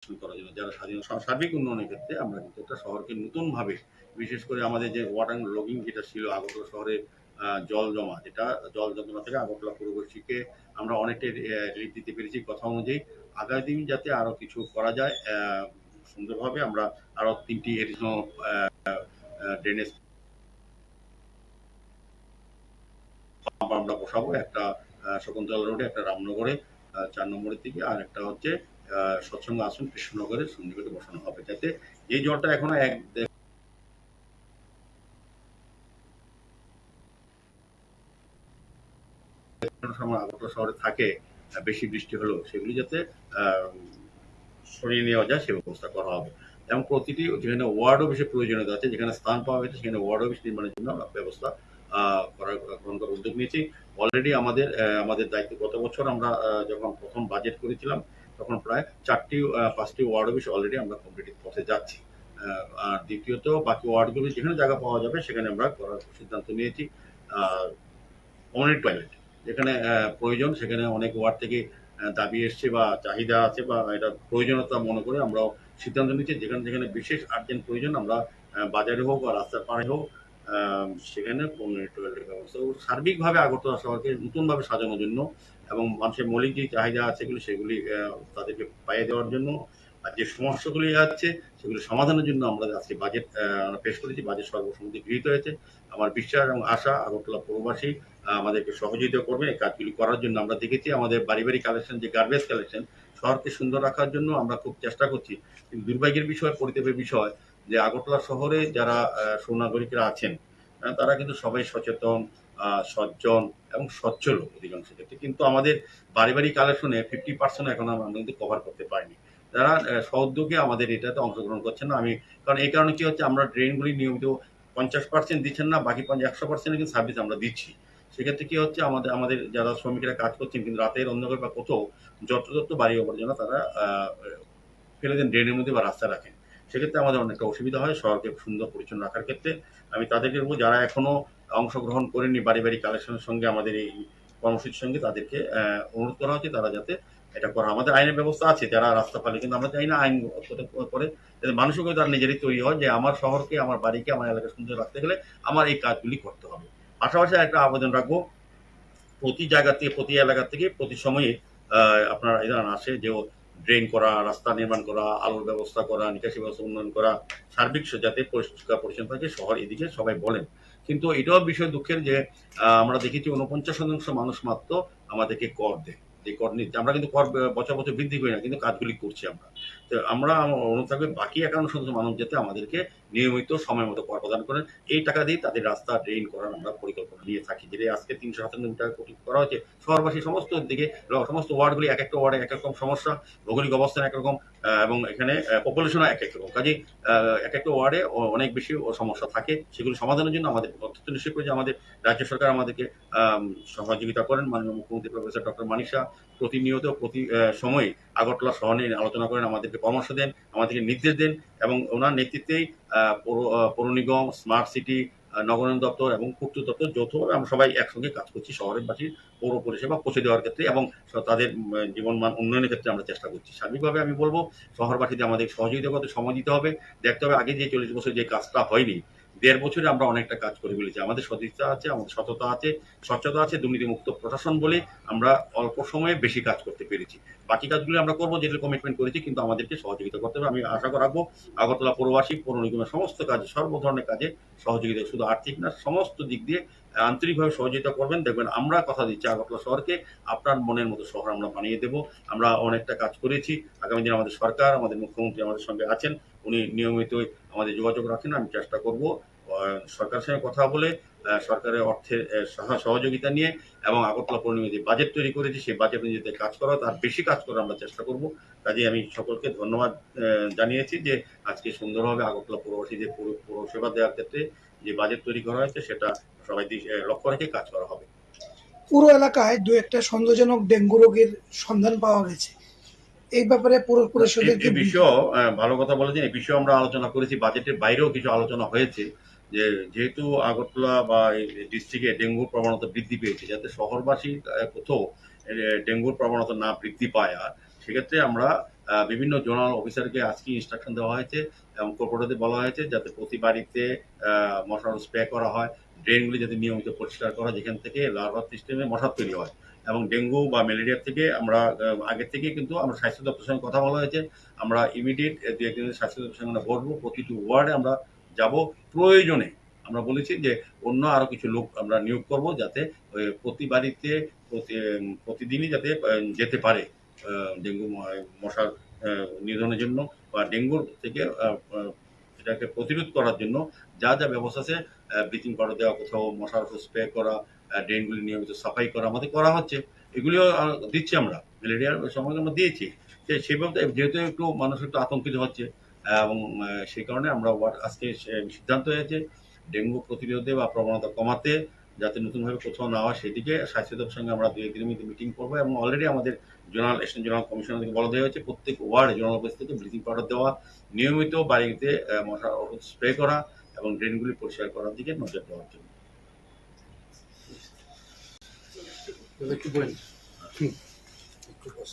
করার জন্য যারা সার্বিক উন্নয়নের ক্ষেত্রে আমরা কিন্তু একটা শহরকে নতুনভাবে, বিশেষ করে আমাদের যে ওয়াটার লগিং যেটা ছিল আগরতলা শহরে, জল জমা, যেটা জল যন্ত্রণা থেকে আগরতলা পুরবাসীকে আমরা অনেকটাই রিলিফ দিতে পেরেছি কথা অনুযায়ী। আগামী দিন যাতে আরও কিছু করা যায় সুন্দরভাবে, আমরা আরও 3টি এডিশনাল ড্রেনেজ আমরা বসাবো, একটা শকুন্তলা রোডে, একটা রামনগরে 4 নম্বরের দিকে, আর একটা হচ্ছে সৎসঙ্গ আশ্রম কৃষ্ণনগরের সন্নিকটে বসানো হবে, যাতে এই জলটা এখনো সময় আগরতলা শহরে থাকে, বেশি বৃষ্টি হলেও সেগুলি যাতে সরিয়ে নেওয়া যায় সে ব্যবস্থা করা হবে। এবং প্রতিটি যেখানে ওয়ার্ড অফিসের প্রয়োজনীয়তা আছে, যেখানে স্থান পাওয়া গেছে সেখানে ওয়ার্ড অফিস নির্মাণের জন্য ব্যবস্থা গ্রহণ করার উদ্যোগ নিয়েছি। অলরেডি আমাদের দায়িত্ব, গত বছর আমরা যখন প্রথম বাজেট করেছিলাম তখন প্রায় 5টি ওয়ার্ড অফিস অলরেডি আমরা কমপ্লিট পথে যাচ্ছি। আর দ্বিতীয়ত বাকি ওয়ার্ডগুলি যেখানে জায়গা পাওয়া যাবে সেখানে আমরা করার সিদ্ধান্ত নিয়েছি। কমিউনিটি টয়লেট যেখানে প্রয়োজন, সেখানে অনেক ওয়ার্ড থেকে দাবি এসছে বা চাহিদা আছে বা এটা প্রয়োজনীয়তা মনে করে আমরাও সিদ্ধান্ত নিচ্ছি, যেখানে যেখানে বিশেষ আর্জেন্ট প্রয়োজন আমরা বাজারে হোক বা রাস্তার পাড়ে হোক সেখানে কমিউনিটি টয়লেটের ব্যবস্থা। সার্বিকভাবে আগরতলা শহরকে নতুনভাবে সাজানোর জন্য এবং মানুষের মৌলিক যে চাহিদা আছে সেগুলি তাদেরকে পাইয়ে দেওয়ার জন্য, আর যে সমস্যাগুলি আছে সেগুলি সমাধানের জন্য আমরা আজকে বাজেট পেশ করেছি। বাজেট সর্বসম্মতি গৃহীত হয়েছে। আমার বিশ্বাস এবং আশা আগরতলা পৌরবাসী আমাদেরকে সহযোগিতা করবে এই কাজগুলি করার জন্য। আমরা দেখেছি আমাদের বাড়ি বাড়ি কালেকশন, যে গার্বেজ কালেকশন, শহরকে সুন্দর রাখার জন্য আমরা খুব চেষ্টা করছি। কিন্তু দুর্ভাগ্যের বিষয়, পরিতাপের বিষয় যে আগরতলা শহরে যারা সুনাগরিকরা আছেন তারা কিন্তু সবাই সচেতন, সজ্জন এবং সচ্ছল অধিকাংশ ক্ষেত্রে, কিন্তু আমাদের বাড়ি বাড়ি কালেকশনে 50% এখন আমরা কিন্তু কভার করতে পারিনি। যারা সহোদ্যোগে আমাদের এটাতে অংশগ্রহণ করছেন না। কারণ এই কারণে কি হচ্ছে, আমরা ড্রেনগুলি নিয়মিত 50% দিচ্ছেন না, বাকি 100% কিন্তু সার্ভিস আমরা দিচ্ছি। সেক্ষেত্রে কি হচ্ছে, আমাদের যারা শ্রমিকেরা কাজ করছেন কিন্তু রাতের অন্ধকার বা কোথাও যত্রতত্র বাড়ি আবর্জনা তারা ফেলে দেন ড্রেনের মধ্যে বা রাস্তায় রাখেন। সেক্ষেত্রে আমাদের অনেকটা অসুবিধা হয় শহরকে সুন্দর পরিচ্ছন্ন রাখার ক্ষেত্রে। আমি তাদেরকে বলবো, যারা এখনো অংশগ্রহণ করেনি বাড়ি বাড়ি কালেকশনের সঙ্গে, আমাদের এই কর্মসূচির সঙ্গে, তাদেরকে অনুরোধ করা হচ্ছে তারা যাতে এটা করা। আমাদের আইনের ব্যবস্থা আছে যারা রাস্তা পালে, কিন্তু আমরা চাই না আইন করে যাতে মানুষকে তারা নিজেরই তৈরি হয় যে আমার শহরকে, আমার বাড়িকে, আমার এলাকা সুন্দর রাখতে গেলে আমার এই কাজগুলি করতে হবে। পাশাপাশি একটা আবেদন রাখবো, প্রতি জায়গা থেকে, প্রতি এলাকা থেকে প্রতি সময়ে আপনার এরা আসে যে ড্রেন করা, রাস্তা নির্মাণ করা, আলোর ব্যবস্থা করা, নিকাশি ব্যবস্থা উন্নয়ন করা, সার্বিক যাতে পরিষ্কার পরিচ্ছন্ন থাকে শহর, এদিকে সবাই বলেন। কিন্তু এটাও বিষয় দুঃখের যে আমরা দেখেছি 49% মানুষ মাত্র আমাদেরকে কর দেয়। যে কর নিচ্ছে, আমরা কিন্তু কর বছর বছর বৃদ্ধি করি না, কিন্তু কাজগুলি করছি আমরা। তো আমার অনুরোধ থাকবে বাকি 51% মানুষ যাতে আমাদেরকে নিয়মিত সময় মতো কর প্রদান করেন। এই টাকা দিয়ে তাদের রাস্তা ড্রেন করার আমরা পরিকল্পনা নিয়ে থাকি, যেটা আজকে 357 টাকা কোটি করা হয়েছে। শহরবাসী সমস্ত দিকে, সমস্ত ওয়ার্ডগুলি এক একটা ওয়ার্ডে এক এক রকম সমস্যা, ভৌগোলিক অবস্থান একরকম, এবং এখানে পপুলেশনও এক এক রকম। কাজেই এক একটা ওয়ার্ডে অনেক বেশি সমস্যা থাকে। সেগুলি সমাধানের জন্য আমাদের অত্যন্ত নিশ্চয় করে যে আমাদের রাজ্য সরকার আমাদেরকে সহযোগিতা করেন। মাননীয় মুখ্যমন্ত্রী প্রফেসর ডক্টর মানিক শাহ প্রতিনিয়ত প্রতি সময়ে আগরতলা শহর নিয়ে আলোচনা করেন, আমাদেরকে পরামর্শ দেন, আমাদেরকে নির্দেশ দেন, এবং ওনার নেতৃত্বেই পৌর নিগম, স্মার্ট সিটি, নগরায়ণ দপ্তর এবং পূর্ত দপ্তর যৌথভাবে আমরা সবাই একসঙ্গে কাজ করছি শহরের বাসীর পৌর পরিষেবা পৌঁছে দেওয়ার ক্ষেত্রে এবং তাদের জীবনমান উন্নয়নের ক্ষেত্রে আমরা চেষ্টা করছি। সার্বিকভাবে আমি বলবো সহরবাসীদের আমাদের সহযোগিতা করতে, সময় দিতে হবে। দেখতে হবে আগে যে 40 বছর যে কাজটা হয়নি, 1.5 বছরে আমরা অনেকটা কাজ করে ফেলেছি। আমাদের সদিচ্ছা আছে, আমাদের সততা আছে, স্বচ্ছতা আছে, দুর্নীতিমুক্ত প্রশাসন বলে আমরা অল্প সময়ে বেশি কাজ করতে পেরেছি। বাকি কাজগুলো আমরা করবো, যেটা কমিটমেন্ট করেছি, কিন্তু আমাদেরকে সহযোগিতা করতে হবে। আমি আশা রাখবো আগরতলা পৌরবাসী, পৌর নিগমের সমস্ত কাজে, সর্ব ধরনের কাজে সহযোগিতা, শুধু আর্থিক না, সমস্ত দিক দিয়ে আন্তরিকভাবে সহযোগিতা করবেন। দেখবেন আমরা কথা দিচ্ছি আগরতলা শহরকে আপনার মনের মতো শহর আমরা বানিয়ে দেবো। আমরা অনেকটা কাজ করেছি। আগামী দিনে আমাদের সরকার, আমাদের মুখ্যমন্ত্রী আমাদের সঙ্গে আছেন, উনি নিয়মিতই আমাদের যোগাযোগ রাখেন। আমি চেষ্টা করব সরকারের সঙ্গে কথা বলে, সরকারের অর্থের সহযোগিতা নিয়ে, এবং আগরতলা পৌর নিগম যে বাজেট তৈরি করেছি সেই বাজেট অনুযায়ী কাজ করা, তার বেশি কাজ করার আমরা চেষ্টা করব। কাজেই আমি সকলকে ধন্যবাদ জানিয়েছি যে আজকে সুন্দরভাবে আগরতলা পৌরবাসীদের পৌরসেবা দেওয়ার ক্ষেত্রে যে বাজেট তৈরি করা হয়েছে সেটা সবাই লক্ষ্য রেখে কাজ করা হবে। পুরো এলাকায় দু একটা সন্দেহজনক ডেঙ্গু রোগের সন্ধান পাওয়া গেছে। এই ব্যাপারে পুরো পরিষদের এই বিষয়ে ভালো কথা বলেছেন। এই বিষয়ে আমরা আলোচনা করেছি, বাজেটের বাইরেও কিছু আলোচনা হয়েছে যে যেহেতু আগরতলা বা এই ডিস্ট্রিক্টে ডেঙ্গুর প্রবণতা বৃদ্ধি পেয়েছে, যাতে শহরবাসী কোথাও ডেঙ্গুর প্রবণতা না বৃদ্ধি পায়, আর সেক্ষেত্রে আমরা বিভিন্ন জোনাল অফিসারকে আজকে ইনস্ট্রাকশন দেওয়া হয়েছে এবং কর্পোরেটরদের বলা হয়েছে যাতে প্রতি বাড়িতে মশার স্প্রে করা হয়, ড্রেনগুলি যাতে নিয়মিত পরিষ্কার করা, যেখান থেকে লার্ভার সিস্টেমে মশা তৈরি হয়। এবং ডেঙ্গু বা ম্যালেরিয়ার থেকে আমরা আগের থেকে কিন্তু আমরা স্বাস্থ্য দপ্তরের সঙ্গে কথা বলা হয়েছে। আমরা ইমিডিয়েট দু একদিনের স্বাস্থ্য দপ্তরের সঙ্গে আমরা বসবো, প্রতিটি ওয়ার্ডে আমরা যাব। প্রয়োজনে আমরা বলেছি যে অন্য আরও কিছু লোক আমরা নিয়োগ করব, যাতে প্রতি বাড়িতে প্রতিদিনই যাতে যেতে পারে ডেঙ্গু মশার নিধনের জন্য বা ডেঙ্গুর থেকে এটাকে প্রতিরোধ করার জন্য যা যা ব্যবস্থা আছে, ব্লিচিং পাউডার দেওয়া, কোথাও মশার ওষুধ স্প্রে করা, ড্রেনগুলি নিয়মিত সাফাই করা আমাদের করা হচ্ছে। এগুলিও দিচ্ছি আমরা, ম্যালেরিয়ার সম্পর্কে আমরা দিয়েছি। সেভাবে যেহেতু একটু মানুষ একটু আতঙ্কিত হচ্ছে এবং সেই কারণে আমরা আজকে সিদ্ধান্ত হয়েছে ডেঙ্গু প্রতিরোধে বা প্রবণতা কমাতে, যাতে নতুনভাবে কোথাও না হয় সেদিকে স্বাস্থ্য দপ্তরের সঙ্গে আমরা ২-১ দিনের মধ্যে মিটিং করবো। এবং অলরেডি আমাদের অ্যাসিস্ট্যান্ট জোনাল কমিশনারকে বলা দেওয়া হয়েছে প্রত্যেক ওয়ার্ডে জোনাল অফিস থেকে ব্লিচিং পাউডার দেওয়া, নিয়মিত বাড়িতে মশার ওষুধ স্প্রে করা এবং ড্রেনগুলি পরিষ্কার করার দিকে নজর দেওয়ার জন্য। একটু বলেন। একটু বস।